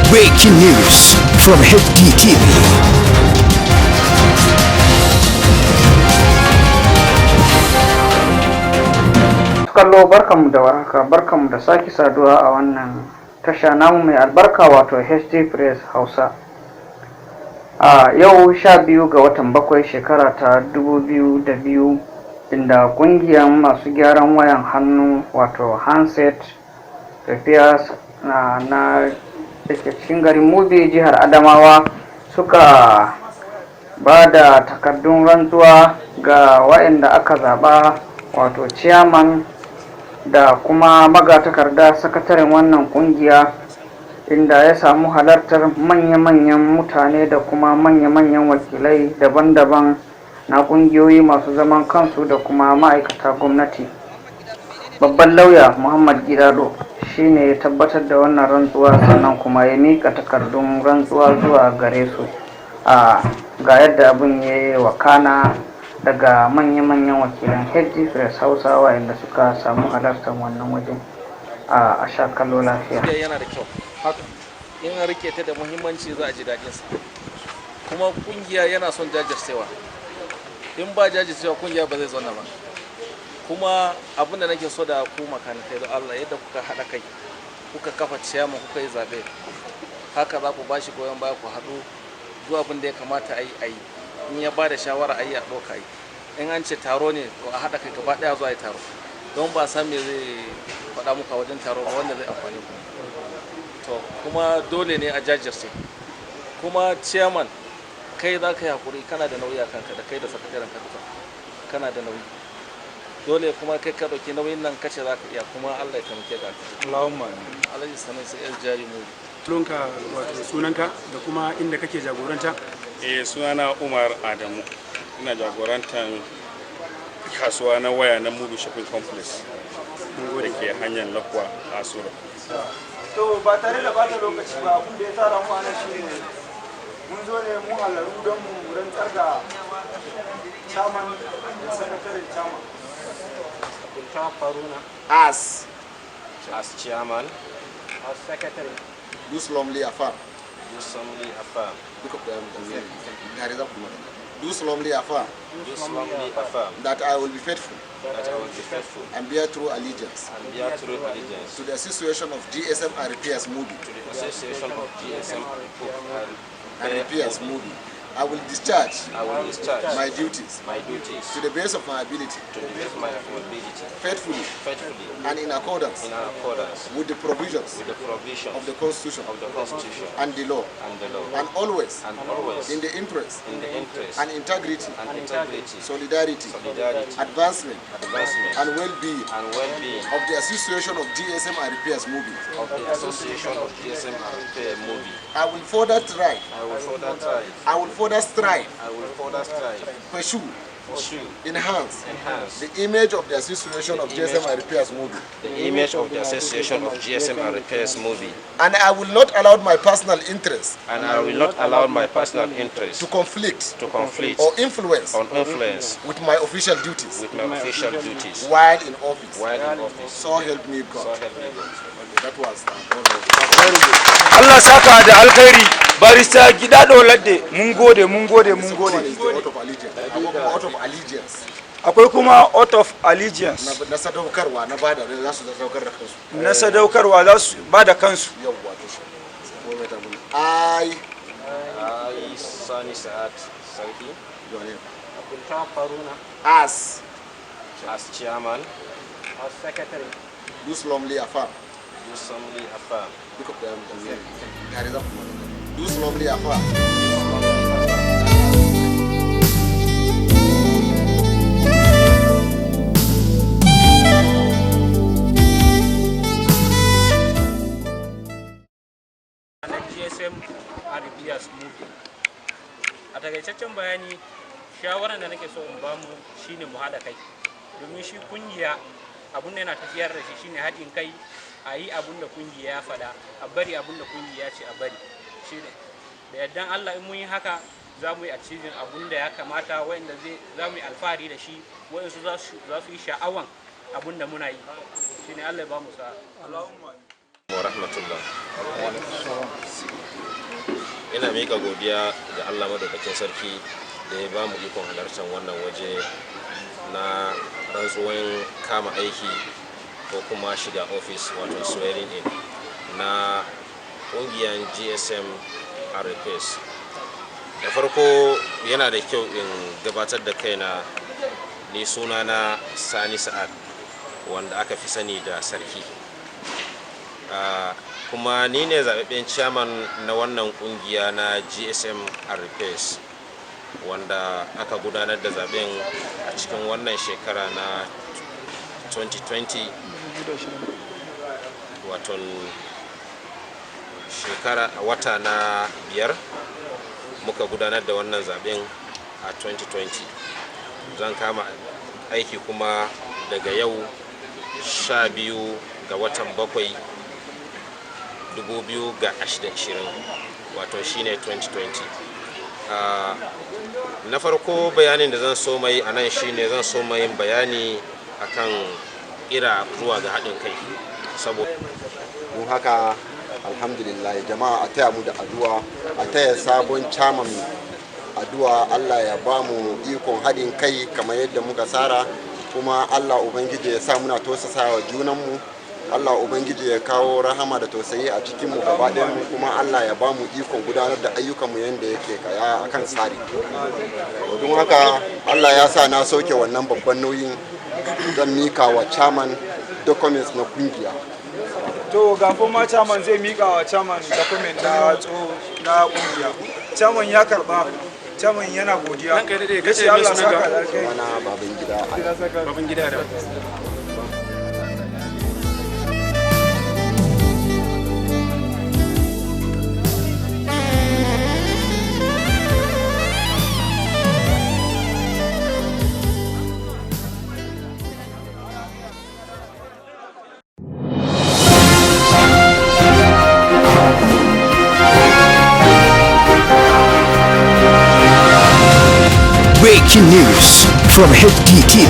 Breaking news from HDTV. Kallo barkanmu da warhaka, barkanmu da sake saduwa a wannan tasha namu mai albarka wato HD Press Hausa. A yau 12 ga watan 7 shekara ta 2002 inda kungiyar masu gyaran wayan hannu wato handset repairs na cikin garin Mubi jihar Adamawa suka ba da takardun rantsuwa ga wayanda aka zaba wato chairman da kuma magatakarda sakataren wannan kungiya, inda ya samu halartar manya-manyan mutane da kuma manya-manyan wakilai daban-daban na kungiyoyi masu zaman kansu da kuma ma'aikata gwamnati. Babban lauya Muhammad Gidado shine ya tabbatar da wannan rantsuwa, sannan kuma ya mika takardun rantsuwa zuwa gare su. Ga yadda abin ya yi wakana daga manya-manyan wakilan HD Press Hausa wa'anda suka samu halartar wannan wajen. A sha kallo lafiya. Yana da kyau haka, in an rike ta da muhimmanci za a ji daɗin sa. Kuma kungiya yana son jajircewa, in ba jajircewa kungiya ba zai zauna ba. Kuma abin da nake so da ku makarantai da Allah, yadda kuka haɗa kai kuka kafa ciyama kuka yi zaɓe, haka za ku bashi goyon baya, ku haɗu zuwa abin da ya kamata a yi. In ya ba da shawara a yi a ɗauka yi. In an ce taro ne to a haɗa kai gaba ɗaya zuwa yi taro, don ba san me zai faɗa muka wajen taro ba wanda zai amfani ku. To kuma dole ne a jajirce. Kuma chairman kai za ka yi hakuri, kana da nauyi a kanka, da kai da sakataren ka kana da nauyi. Dole kuma kai ka ɗauki nauyin nan kace za ka iya, kuma Allah ya taimake ka. Allahumma Alhaji Sanin sai jari mu. Sunanka da kuma inda kake jagoranta? Sunana Umar Adamu, ina jagorantar kasuwa na waya na Mubi Shopping Complex da ke hanyar Lakwa a Asura. To ba tare da bata lokaci ba, abin da ya tsara mu a nan shi ne mun zo ne mu halaru don mu rantsar da chairman da sakataren chairman. As chairman, As secretary. do solemnly affirm. Do solemnly affirm. Do solemnly affirm Do solemnly affirm that I will be faithful that I will be faithful and bear true allegiance and bear true allegiance to the Association of GSM and Repairs Mubi to the Association of GSM and Repairs Mubi. I will discharge I will discharge my duties my duties to the best of my ability, to the best of my ability, faithfully faithfully, and in accordance in accordance with the provisions with the provisions of the Constitution of the Constitution and the law, and the law, and always and always in the interest in the interest and integrity, solidarity, advancement, and well-being and well-being of the Association of GSM and Repairs Mubi. of the Association of GSM and Repair Movie. I will further strive, I will further try, I will further strive, I will further strive, pursue, pursue, enhance enhance the image of the Association of GSM and Repairs Mubi. the image of the Association of GSM and Repairs Movie. And I will not allow my personal interest And I will not allow my personal interest to conflict to conflict or influence or influence with my official duties with my official duties while in office. while in office. So help me So God. help me God. That was Allah saka da alkhairi barista Gidado Ladde, mun gode. Is the oath of allegiance. Oath of allegiance. Akwai kuma oath of allegiance Na sadaukarwa na bada da za su sadaukar da kansu. na sadaukarwa za su ba da kansu. Yawwa to shi. I, Sani Saad Sarki, As chairman, As secretary. do solemnly affirm. do solemnly affirm Do solemnly affirm GSM and Repairs Movie. A takaitaccen bayani, shawarar da nake so in bamu shine mu haɗa kai, domin shi kungiya abun da yana tafiyar da shi shine haɗin kai, a yi abun da kungiya ya faɗa, a bari abun da kungiya ce a bari. Shine da yardan Allah, in mun yi haka za mu yi achieving abun da ya kamata, wanda za mu yi alfahari da shi, waɗansu za su yi sha'awan abun da muna yi. Shine Allah ya ba mu sa'a. wa rahmatullah. Ina miƙa godiya ga Allah madaukakin sarki da ya ba mu ikon halartar wannan waje na rantsuwan kama aiki ko kuma shiga ofis, wato swearing in na ƙungiyar GSM RPS. Da farko yana da kyau in gabatar da kaina. Ni sunana Sani Sa'ad, wanda aka fi sani da sarki, kuma ni ne zaɓaɓɓen chairman na wannan ƙungiya na GSM RPS, wanda aka gudanar da zaɓen a cikin wannan shekara na 2020, wato shekara a wata na 5 muka gudanar da wannan zaɓen a 2020. Zan kama aiki kuma daga yau 12 ga watan 7 2020, wato shine 2020. Na farko bayanin da zan so mai a nan shine zan so mai bayani akan ira zuwa ga haɗin kai, saboda mun haka alhamdulillah jama'a a taya mu da addu'a, a taya sabon chairman addu'a. Allah ya ba mu ikon haɗin kai kamar yadda muka tsara, kuma Allah ubangiji ya sa muna tausasa wa junanmu. Allah ubangiji ya kawo rahama da tausayi a cikin mu gaba ɗayan mu, kuma Allah ya ba mu ikon gudanar da ayyukanmu yadda yake kaya akan tsari. Don haka Allah ya sa na sauke wannan babban nauyin, zan mika wa chairman documents na kungiya. To ga ma chairman zai mika wa chairman document na kungiya. Chairman ya karba, chairman yana godiya. Yace Allah saka da kai. Ana baban gida da Breaking news from HDTV.